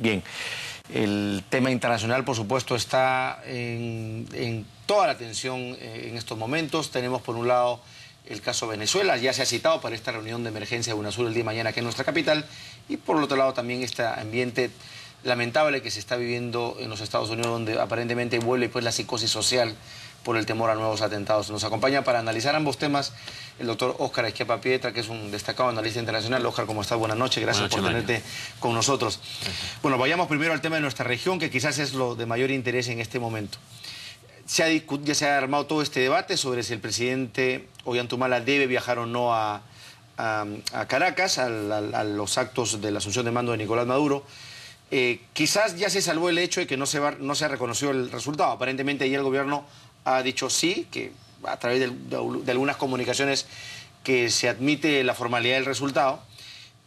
Bien, el tema internacional, por supuesto, está en toda la atención en estos momentos. Tenemos, por un lado, el caso Venezuela, ya se ha citado para esta reunión de emergencia de UNASUR el día de mañana aquí en nuestra capital, y por el otro lado también este ambiente lamentable que se está viviendo en los Estados Unidos, donde aparentemente vuelve pues la psicosis social por el temor a nuevos atentados. Nos acompaña para analizar ambos temas el doctor Óscar Esquiapa-Pietra, que es un destacado analista internacional. Óscar, ¿cómo estás? Buenas noches, gracias por tenerte con nosotros. Gracias. Bueno, vayamos primero al tema de nuestra región, que quizás es lo de mayor interés en este momento. Ya se ha armado todo este debate sobre si el presidente Ollanta debe viajar o no a Caracas, a los actos de la asunción de mando de Nicolás Maduro. Quizás ya se salvó el hecho de que no se ha reconocido el resultado. Aparentemente ahí el gobierno ha dicho sí, que a través de algunas comunicaciones que se admite la formalidad del resultado,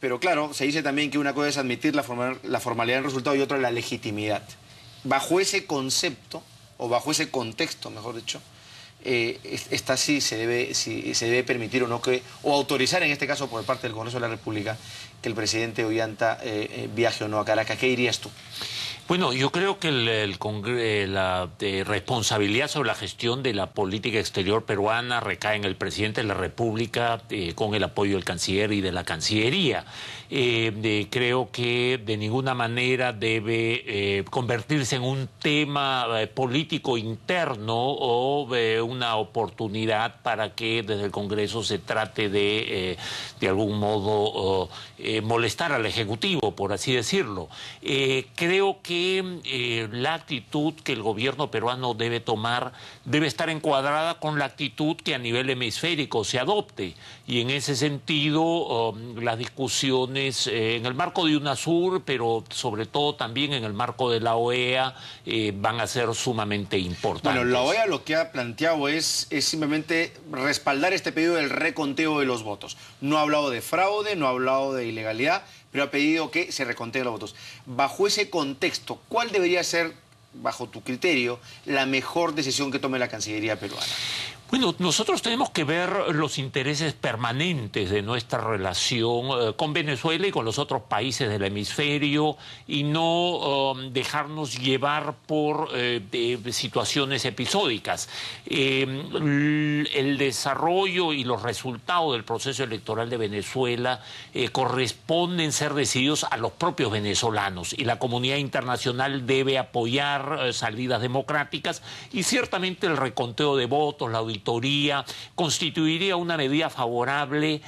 pero claro, se dice también que una cosa es admitir la formalidad del resultado y otra la legitimidad. Bajo ese concepto, o bajo ese contexto, mejor dicho, esta sí se debe permitir o no o autorizar en este caso por parte del Congreso de la República que el presidente Ollanta viaje o no a Caracas. ¿Qué dirías tú? Bueno, yo creo que la responsabilidad sobre la gestión de la política exterior peruana recae en el presidente de la República con el apoyo del canciller y de la Cancillería. Creo que de ninguna manera debe convertirse en un tema político interno o una oportunidad para que desde el Congreso se trate de algún modo molestar al Ejecutivo, por así decirlo. Creo que la actitud que el gobierno peruano debe tomar debe estar encuadrada con la actitud que a nivel hemisférico se adopte, y en ese sentido las discusiones en el marco de UNASUR, pero sobre todo también en el marco de la OEA, van a ser sumamente importantes. Bueno, la OEA lo que ha planteado es simplemente respaldar este pedido del reconteo de los votos. No ha hablado de fraude, no ha hablado de ilegalidad, pero ha pedido que se reconteen los votos. Bajo ese contexto, ¿cuál debería ser, bajo tu criterio, la mejor decisión que tome la Cancillería peruana? Bueno, nosotros tenemos que ver los intereses permanentes de nuestra relación con Venezuela y con los otros países del hemisferio, y no dejarnos llevar por situaciones episódicas. El desarrollo y los resultados del proceso electoral de Venezuela corresponden ser decididos a los propios venezolanos, y la comunidad internacional debe apoyar salidas democráticas, y ciertamente el reconteo de votos, la auditoría, constituiría una medida favorable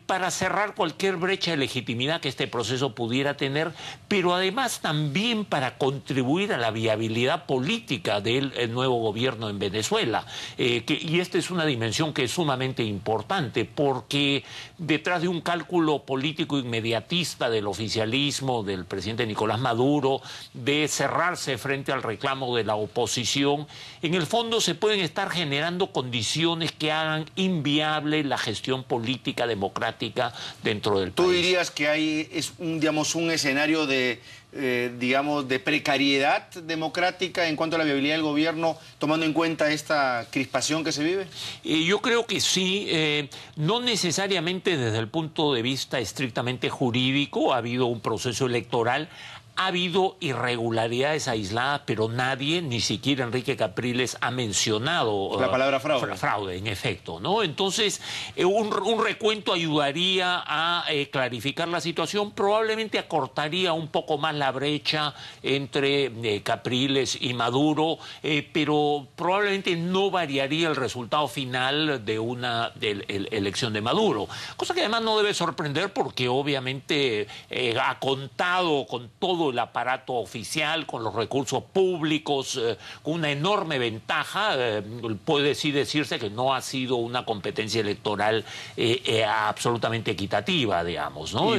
para cerrar cualquier brecha de legitimidad que este proceso pudiera tener, pero además también para contribuir a la viabilidad política del nuevo gobierno en Venezuela. Y esta es una dimensión que es sumamente importante, porque detrás de un cálculo político inmediatista del oficialismo, del presidente Nicolás Maduro, de cerrarse frente al reclamo de la oposición, en el fondo se pueden estar generando condiciones que hagan inviable la gestión política democrática dentro del país. ¿Tú dirías que es un escenario de precariedad democrática en cuanto a la viabilidad del gobierno, tomando en cuenta esta crispación que se vive? Yo creo que sí, no necesariamente desde el punto de vista estrictamente jurídico. Ha habido un proceso electoral, ha habido irregularidades aisladas, pero nadie, ni siquiera Enrique Capriles, ha mencionado la palabra fraude. Fraude, en efecto, ¿no? Entonces, un recuento ayudaría a clarificar la situación, probablemente acortaría un poco más la brecha entre Capriles y Maduro, pero probablemente no variaría el resultado final de una elección de Maduro. Cosa que además no debe sorprender, porque obviamente ha contado con todo el aparato oficial, con los recursos públicos, con una enorme ventaja. Puede sí decirse que no ha sido una competencia electoral absolutamente equitativa, digamos, ¿no?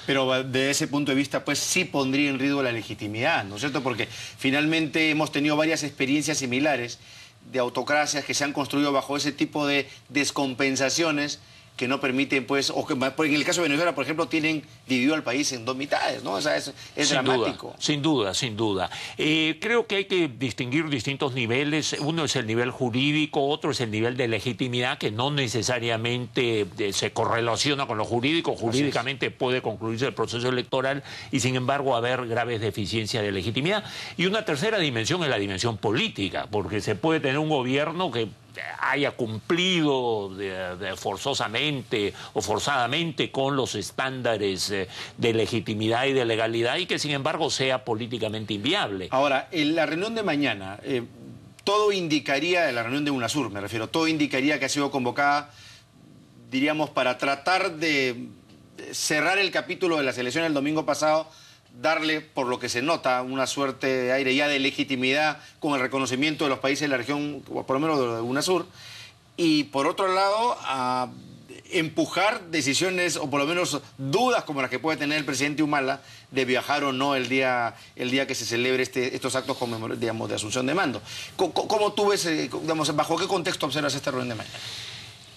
Pero de ese punto de vista, pues sí pondría en riesgo la legitimidad, ¿no es cierto? Porque finalmente hemos tenido varias experiencias similares de autocracias que se han construido bajo ese tipo de descompensaciones, que no permiten, pues, o que en el caso de Venezuela, por ejemplo, tienen dividido al país en dos mitades, ¿no? O sea, es dramático. Sin duda, sin duda. Creo que hay que distinguir distintos niveles. Uno es el nivel jurídico, otro es el nivel de legitimidad, que no necesariamente se correlaciona con lo jurídico. Jurídicamente puede concluirse el proceso electoral y, sin embargo, haber graves deficiencias de legitimidad. Y una tercera dimensión es la dimensión política, porque se puede tener un gobierno que haya cumplido forzosamente o forzadamente con los estándares de legitimidad y de legalidad y que sin embargo sea políticamente inviable. Ahora, en la reunión de mañana, todo indicaría, en la reunión de UNASUR me refiero, todo indicaría que ha sido convocada, diríamos, para tratar de cerrar el capítulo de las elecciones del domingo pasado, darle, por lo que se nota, una suerte de aire ya de legitimidad con el reconocimiento de los países de la región, o por lo menos de UNASUR, y por otro lado, a empujar decisiones, o por lo menos dudas como las que puede tener el presidente Humala, de viajar o no el día que se celebre estos actos, digamos, de asunción de mando. ¿Cómo tú ves, digamos, bajo qué contexto observas esta reunión de mañana?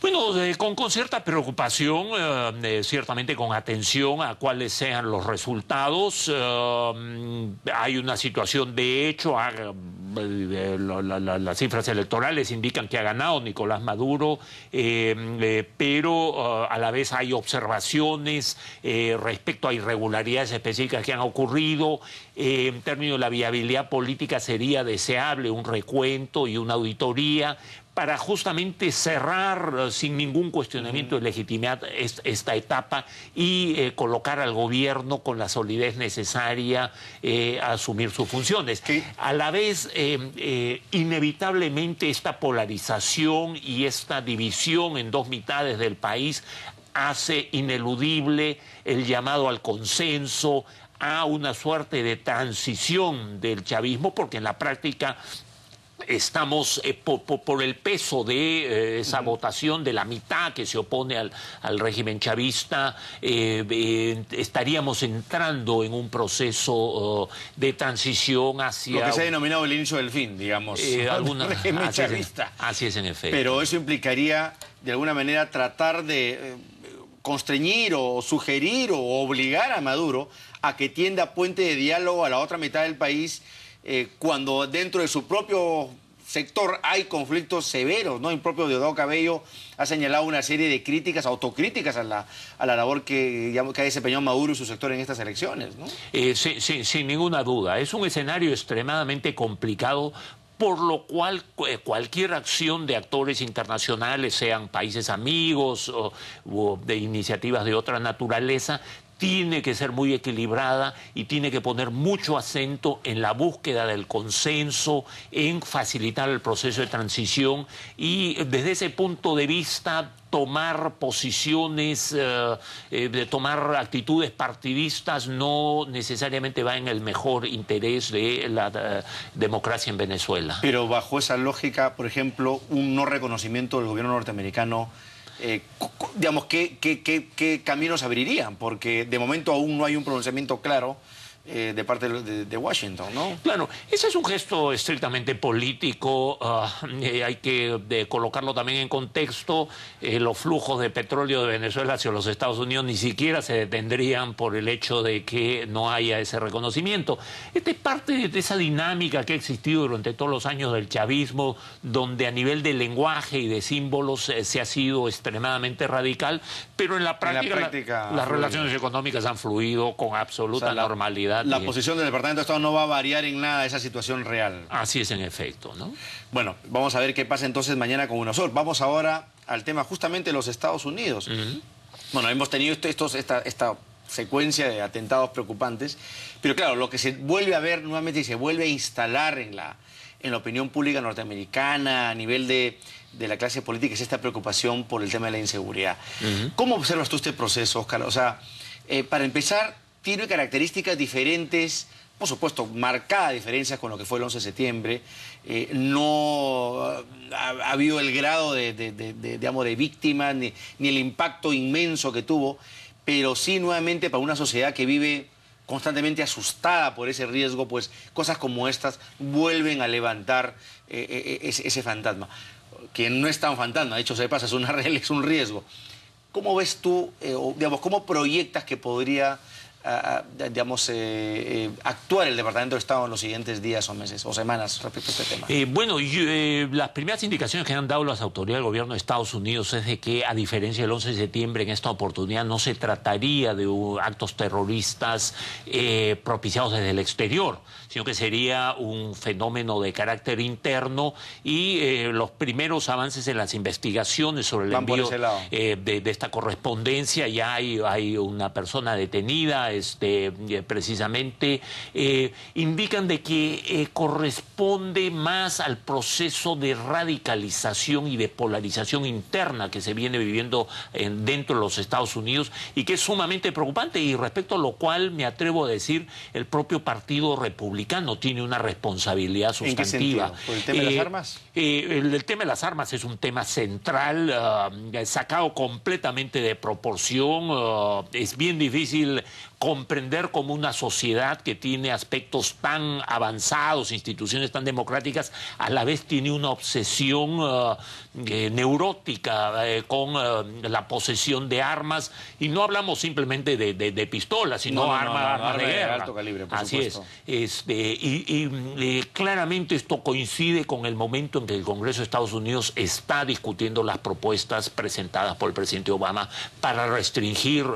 Bueno, con cierta preocupación, ciertamente con atención a cuáles sean los resultados. Hay una situación de hecho, las cifras electorales indican que ha ganado Nicolás Maduro, pero a la vez hay observaciones respecto a irregularidades específicas que han ocurrido. En términos de la viabilidad política sería deseable un recuento y una auditoría para justamente cerrar sin ningún cuestionamiento de legitimidad esta etapa y colocar al gobierno con la solidez necesaria a asumir sus funciones. A la vez, inevitablemente esta polarización y esta división en dos mitades del país hace ineludible el llamado al consenso, a una suerte de transición del chavismo, porque en la práctica estamos por el peso de esa votación de la mitad que se opone al régimen chavista, estaríamos entrando en un proceso de transición hacia... Lo que se ha denominado el inicio del fin, digamos, régimen chavista. Así es en efecto. Pero eso implicaría, de alguna manera, tratar de constreñir o sugerir o obligar a Maduro a que tienda puente de diálogo a la otra mitad del país, cuando dentro de su propio sector hay conflictos severos, ¿no? El propio Diosdado Cabello ha señalado una serie de críticas, autocríticas a la labor que ha desempeñado Maduro y su sector en estas elecciones, ¿no? Sin ninguna duda. Es un escenario extremadamente complicado, por lo cual cualquier acción de actores internacionales, sean países amigos o de iniciativas de otra naturaleza, tiene que ser muy equilibrada y tiene que poner mucho acento en la búsqueda del consenso, en facilitar el proceso de transición y desde ese punto de vista tomar posiciones, tomar actitudes partidistas no necesariamente va en el mejor interés de la democracia en Venezuela. Pero bajo esa lógica, por ejemplo, un no reconocimiento del gobierno norteamericano, digamos, ¿qué caminos abrirían? Porque de momento aún no hay un pronunciamiento claro de parte de Washington, ¿no? Claro, ese es un gesto estrictamente político, hay que colocarlo también en contexto. Los flujos de petróleo de Venezuela hacia los Estados Unidos ni siquiera se detendrían por el hecho de que no haya ese reconocimiento. Esta es parte de esa dinámica que ha existido durante todos los años del chavismo, donde a nivel de lenguaje y de símbolos se ha sido extremadamente radical, pero en la práctica las relaciones económicas han fluido con absoluta normalidad. La posición del Departamento de Estado no va a variar en nada esa situación real. Así es en efecto, ¿no? Bueno, vamos a ver qué pasa entonces mañana con UNASUR. Vamos ahora al tema justamente de los Estados Unidos. Bueno, hemos tenido esta secuencia de atentados preocupantes, pero claro, lo que se vuelve a ver nuevamente y se vuelve a instalar en la opinión pública norteamericana, a nivel de la clase política, es esta preocupación por el tema de la inseguridad. ¿Cómo observas tú este proceso, Oscar? O sea, para empezar, tiene características diferentes, por supuesto, marcadas diferencias con lo que fue el 11 de septiembre. No ha habido el grado de víctimas, ni el impacto inmenso que tuvo, pero sí, nuevamente, para una sociedad que vive constantemente asustada por ese riesgo, pues cosas como estas vuelven a levantar ese fantasma, que no es tan fantasma, de hecho se pasa, es un riesgo. ¿cómo ves tú, digamos, cómo proyectas que podría, digamos, actuar el Departamento de Estado en los siguientes días o meses o semanas respecto a este tema? Bueno, las primeras indicaciones que han dado las autoridades del gobierno de Estados Unidos es de que, a diferencia del 11 de septiembre, en esta oportunidad no se trataría de actos terroristas propiciados desde el exterior, sino que sería un fenómeno de carácter interno y los primeros avances en las investigaciones sobre el envío de esta correspondencia. Ya hay una persona detenida, precisamente indican de que corresponde más al proceso de radicalización y de polarización interna que se viene viviendo dentro de los Estados Unidos y que es sumamente preocupante, y respecto a lo cual me atrevo a decir el propio Partido Republicano tiene una responsabilidad sustantiva. ¿En qué sentido? ¿Por el tema de las armas? El tema de las armas es un tema central, sacado completamente de proporción. Es bien difícil comprender cómo una sociedad que tiene aspectos tan avanzados, instituciones tan democráticas, a la vez tiene una obsesión neurótica con la posesión de armas, y no hablamos simplemente de pistolas, sino armas de guerra. De alto calibre, por Así supuesto. es. Claramente esto coincide con el momento en que el Congreso de Estados Unidos está discutiendo las propuestas presentadas por el presidente Obama para restringir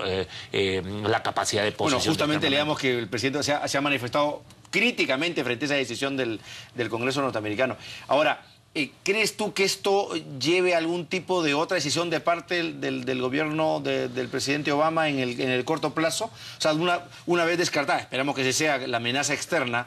la capacidad de posesión. Bueno, justamente leamos que el presidente se ha manifestado críticamente frente a esa decisión del Congreso norteamericano. Ahora, ¿crees tú que esto lleve a algún tipo de otra decisión de parte del gobierno del presidente Obama en el corto plazo? O sea, una vez descartada, esperamos que ese sea la amenaza externa,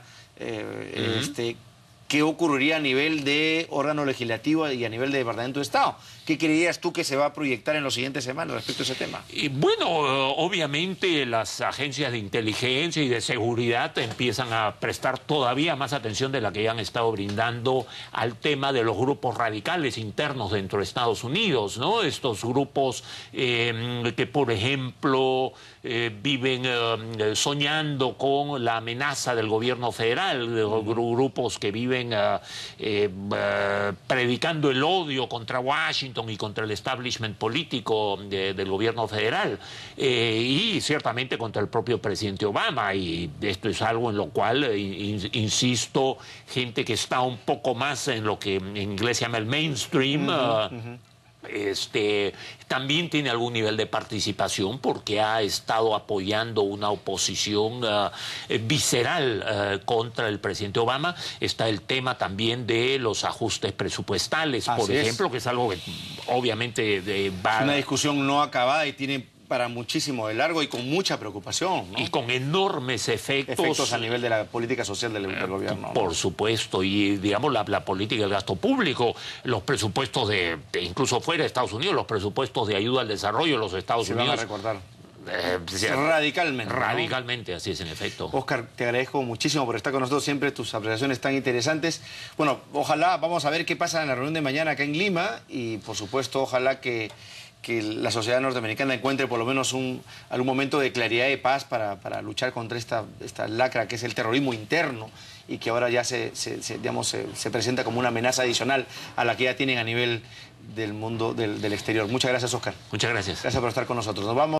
¿qué ocurriría a nivel de órgano legislativo y a nivel de Departamento de Estado? ¿Qué creías tú que se va a proyectar en las siguientes semanas respecto a ese tema? Bueno, obviamente las agencias de inteligencia y de seguridad empiezan a prestar todavía más atención de la que ya han estado brindando al tema de los grupos radicales internos dentro de Estados Unidos, ¿no? Estos grupos que, por ejemplo, viven soñando con la amenaza del gobierno federal, de los grupos que viven predicando el odio contra Washington y contra el establishment político del gobierno federal, y ciertamente contra el propio presidente Obama. Y esto es algo en lo cual, insisto, gente que está un poco más en lo que en inglés se llama el mainstream, también tiene algún nivel de participación, porque ha estado apoyando una oposición visceral contra el presidente Obama. Está el tema también de los ajustes presupuestales, por ejemplo, que es algo que obviamente va... Es una discusión no acabada y tiene para muchísimo de largo y con mucha preocupación, ¿no? Y con enormes efectos a nivel de la política social del gobierno, ¿no? Por supuesto, y digamos la política del gasto público, los presupuestos incluso fuera de Estados Unidos, los presupuestos de ayuda al desarrollo de los Estados Unidos. Se van a recortar. Radicalmente. Radicalmente, ¿no? Así es, en efecto. Oscar, te agradezco muchísimo por estar con nosotros, siempre tus apreciaciones tan interesantes. Bueno, ojalá, vamos a ver qué pasa en la reunión de mañana acá en Lima, y por supuesto, ojalá que la sociedad norteamericana encuentre por lo menos algún momento de claridad y paz para luchar contra esta lacra que es el terrorismo interno, y que ahora ya se presenta como una amenaza adicional a la que ya tienen a nivel del mundo del exterior. Muchas gracias, Oscar. Muchas gracias. Gracias por estar con nosotros. Nos vamos.